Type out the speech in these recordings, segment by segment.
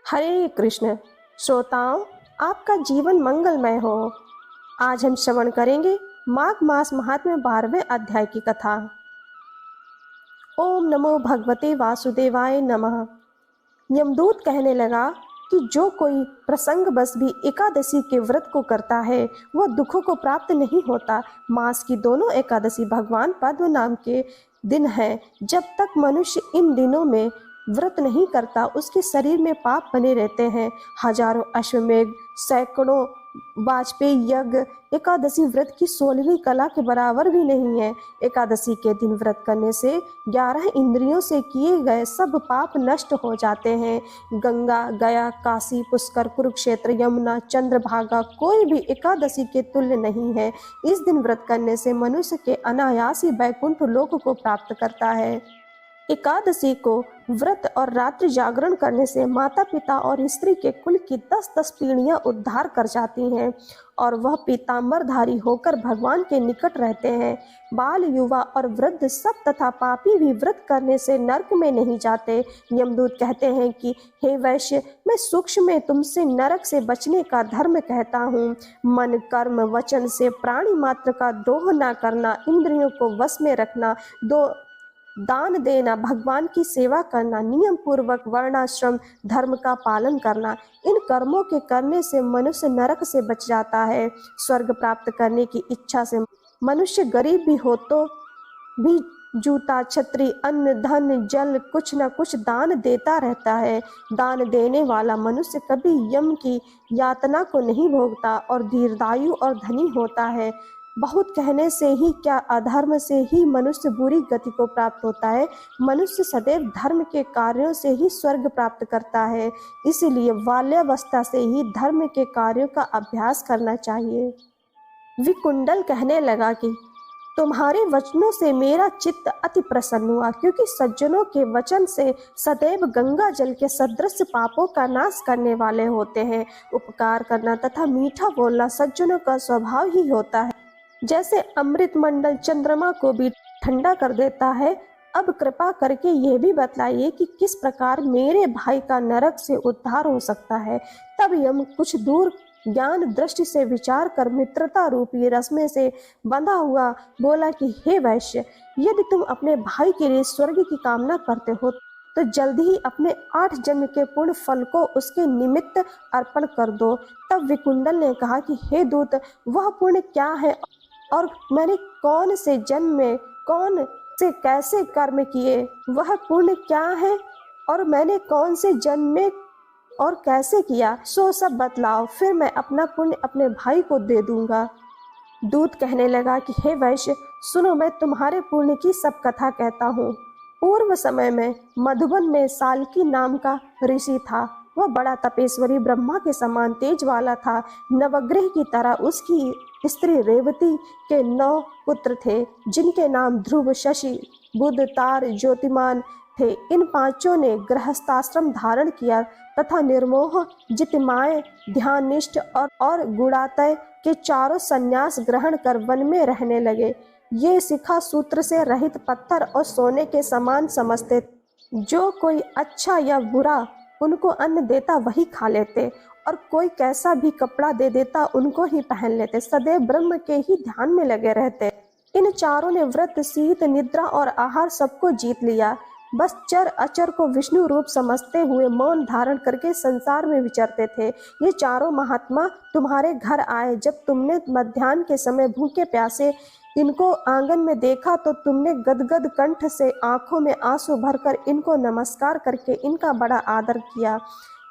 हरे कृष्ण। श्रोताओं, आपका जीवन मंगलमय हो। आज हम श्रवण करेंगे माघ मास महात्म्य 12वें अध्याय की कथा। ओम नमो भगवते वासुदेवाय नमः। यमदूत कहने लगा कि जो कोई प्रसंग बस भी एकादशी के व्रत को करता है वह दुखों को प्राप्त नहीं होता। मास की दोनों एकादशी भगवान पद्म नाम के दिन है। जब तक मनुष्य इन दिनों में व्रत नहीं करता उसके शरीर में पाप बने रहते हैं। हजारों अश्वमेध, सैकड़ों वाजपेयी यज्ञ एकादशी व्रत की 16वीं कला के बराबर भी नहीं है। एकादशी के दिन व्रत करने से 11 इंद्रियों से किए गए सब पाप नष्ट हो जाते हैं। गंगा, गया, काशी, पुष्कर, कुरुक्षेत्र, यमुना, चंद्रभागा कोई भी एकादशी के तुल्य नहीं है। इस दिन व्रत करने से मनुष्य के अनायास ही वैकुंठ लोक को प्राप्त करता है। एकादशी को व्रत और रात्रि जागरण करने से माता पिता और स्त्री के कुल की 10-10 पीढ़ियां उद्धार कर जाती हैं और वह पीतांबरधारी होकर भगवान के निकट रहते हैं। बाल, युवा और वृद्ध सब तथा पापी भी व्रत करने से नरक में नहीं जाते। यमदूत कहते हैं कि हे वैश्य, मैं सूक्ष्म में तुमसे नरक से बचने का धर्म कहता हूँ। मन, कर्म, वचन से प्राणी मात्र का द्रोह न करना, इंद्रियों को वश में रखना, दान देना, भगवान की सेवा करना, नियम पूर्वक वर्णाश्रम धर्म का पालन करना, इन कर्मों के करने से मनुष्य नरक से बच जाता है। स्वर्ग प्राप्त करने की इच्छा से मनुष्य गरीब भी हो तो भी जूता, छतरी, अन्न, धन, जल कुछ न कुछ दान देता रहता है। दान देने वाला मनुष्य कभी यम की यातना को नहीं भोगता और दीर्घायु और धनी होता है। बहुत कहने से ही क्या, अधर्म से ही मनुष्य बुरी गति को प्राप्त होता है। मनुष्य सदैव धर्म के कार्यों से ही स्वर्ग प्राप्त करता है। इसलिए बाल्यावस्था से ही धर्म के कार्यों का अभ्यास करना चाहिए। विकुंडल कहने लगा कि तुम्हारे वचनों से मेरा चित्त अति प्रसन्न हुआ, क्योंकि सज्जनों के वचन से सदैव गंगा जल के सदृश पापों का नाश करने वाले होते हैं। उपकार करना तथा मीठा बोलना सज्जनों का स्वभाव ही होता है। जैसे अमृत मंडल चंद्रमा को भी ठंडा कर देता है। अब कृपा करके यह भी बतलाइए कि किस प्रकार मेरे भाई का नरक से उद्धार हो सकता है। तब यम कुछ दूर ज्ञान दृष्टि से विचार कर मित्रता रूपी रस्मे से बंधा हुआ बोला कि हे वैश्य, यदि तुम अपने भाई के लिए स्वर्ग की कामना करते हो तो जल्दी ही अपने 8 जन्म के पूर्ण फल को उसके निमित्त अर्पण कर दो। तब विकुंडल ने कहा कि हे दूत, वह पुण्य क्या है और मैंने कौन से जन्म में कौन से कैसे कर्म किए? वह पुण्य क्या है और मैंने कौन से जन्म में और कैसे किया, सो सब बतलाओ, फिर मैं अपना पुण्य अपने भाई को दे दूंगा। दूत कहने लगा कि हे वैश्य, सुनो, मैं तुम्हारे पुण्य की सब कथा कहता हूँ। पूर्व समय में मधुबन में साल्की नाम का ऋषि था। वह बड़ा तपेश्वरी, ब्रह्मा के समान तेज वाला था। नवग्रह की तरह उसकी स्त्री रेवती के 9 पुत्र थे, जिनके नाम ध्रुव, शशि, बुध, तार, ज्योतिमान थे। इन 5 ने गृहस्थाश्रम धारण किया तथा निर्मोह, जितमाय, ध्याननिष्ठ और गुणातय के चारों संन्यास ग्रहण कर वन में रहने लगे। ये शिखा सूत्र से रहित पत्थर और सोने के समान समझते। जो कोई अच्छा या बुरा उनको अन्न देता वही खा लेते और कोई कैसा भी कपड़ा दे देता उनको ही पहन लेते। सदैव ब्रह्म के ही ध्यान में लगे रहते। इन चारों ने व्रत, शीत, निद्रा और आहार सबको जीत लिया। बस चर अचर को विष्णु रूप समझते हुए मौन धारण करके संसार में विचरते थे। ये चारों महात्मा तुम्हारे घर आए। जब तुमने मध्याह्न के समय भूखे प्यासे इनको आंगन में देखा तो तुमने गदगद कंठ से आंखों में आंसू भरकर इनको नमस्कार करके इनका बड़ा आदर किया।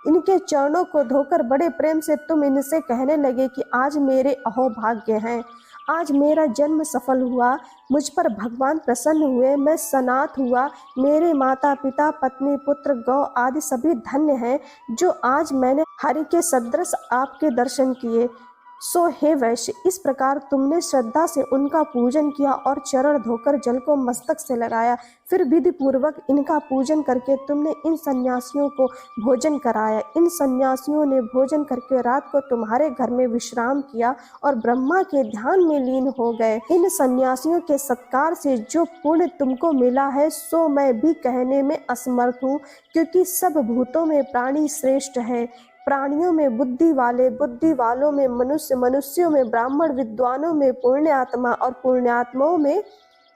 इनके चरणों को धोकर बड़े प्रेम से तुम इनसे कहने लगे कि आज मेरे अहोभाग्य हैं, आज मेरा जन्म सफल हुआ, मुझ पर भगवान प्रसन्न हुए, मैं सनाथ हुआ, मेरे माता पिता, पत्नी, पुत्र, गौ आदि सभी धन्य हैं जो आज मैंने हरि के सदृश आपके दर्शन किए। सो हे वैश्य, इस प्रकार तुमने श्रद्धा से उनका पूजन किया और चरण धोकर जल को मस्तक से लगाया। फिर विधि पूर्वक इनका पूजन करके तुमने इन सन्यासियों को भोजन कराया। इन सन्यासियों ने भोजन करके रात को तुम्हारे घर में विश्राम किया और ब्रह्मा के ध्यान में लीन हो गए। इन सन्यासियों के सत्कार से जो पुण्य तुमको मिला है सो मैं भी कहने में असमर्थ हूँ, क्योंकि सब भूतों में प्राणी श्रेष्ठ है। प्राणियों में बुद्धि वाले, बुद्धि वालों में मनुष्य, मनुष्यों में ब्राह्मण, विद्वानों में पुण्यात्मा और पुण्यात्माओं में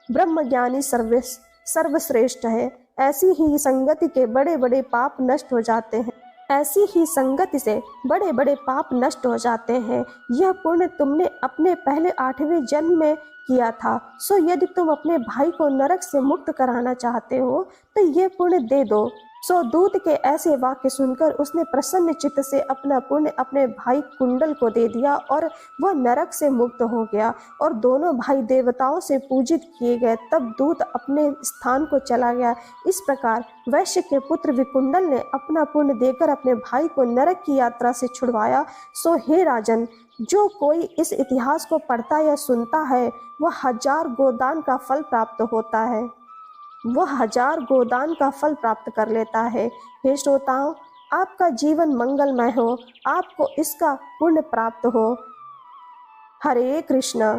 ब्रह्मज्ञानी सर्वश्रेष्ठ है। ऐसी ही संगति के बड़े बड़े पाप नष्ट हो जाते हैं। ऐसी ही संगति से बड़े बड़े पाप नष्ट हो जाते हैं। यह पुण्य तुमने अपने पहले 8वें जन्म में किया था। सो यदि तुम अपने भाई को नरक से मुक्त कराना चाहते हो तो यह पुण्य दे दो। सो दूत के ऐसे वाक्य सुनकर उसने प्रसन्न चित्त से अपना पुण्य अपने भाई कुंडल को दे दिया और वह नरक से मुक्त हो गया और दोनों भाई देवताओं से पूजित किए गए। तब दूत अपने स्थान को चला गया। इस प्रकार वैश्य के पुत्र विकुंडल ने अपना पुण्य देकर अपने भाई को नरक की यात्रा से छुड़वाया। सो हे राजन, जो कोई इस इतिहास को पढ़ता या सुनता है वह 1000 गोदान का फल प्राप्त होता है। वह 1000 गोदान का फल प्राप्त कर लेता है। हे श्रोताओं, आपका जीवन मंगलमय हो, आपको इसका पुण्य प्राप्त हो। हरे कृष्णा।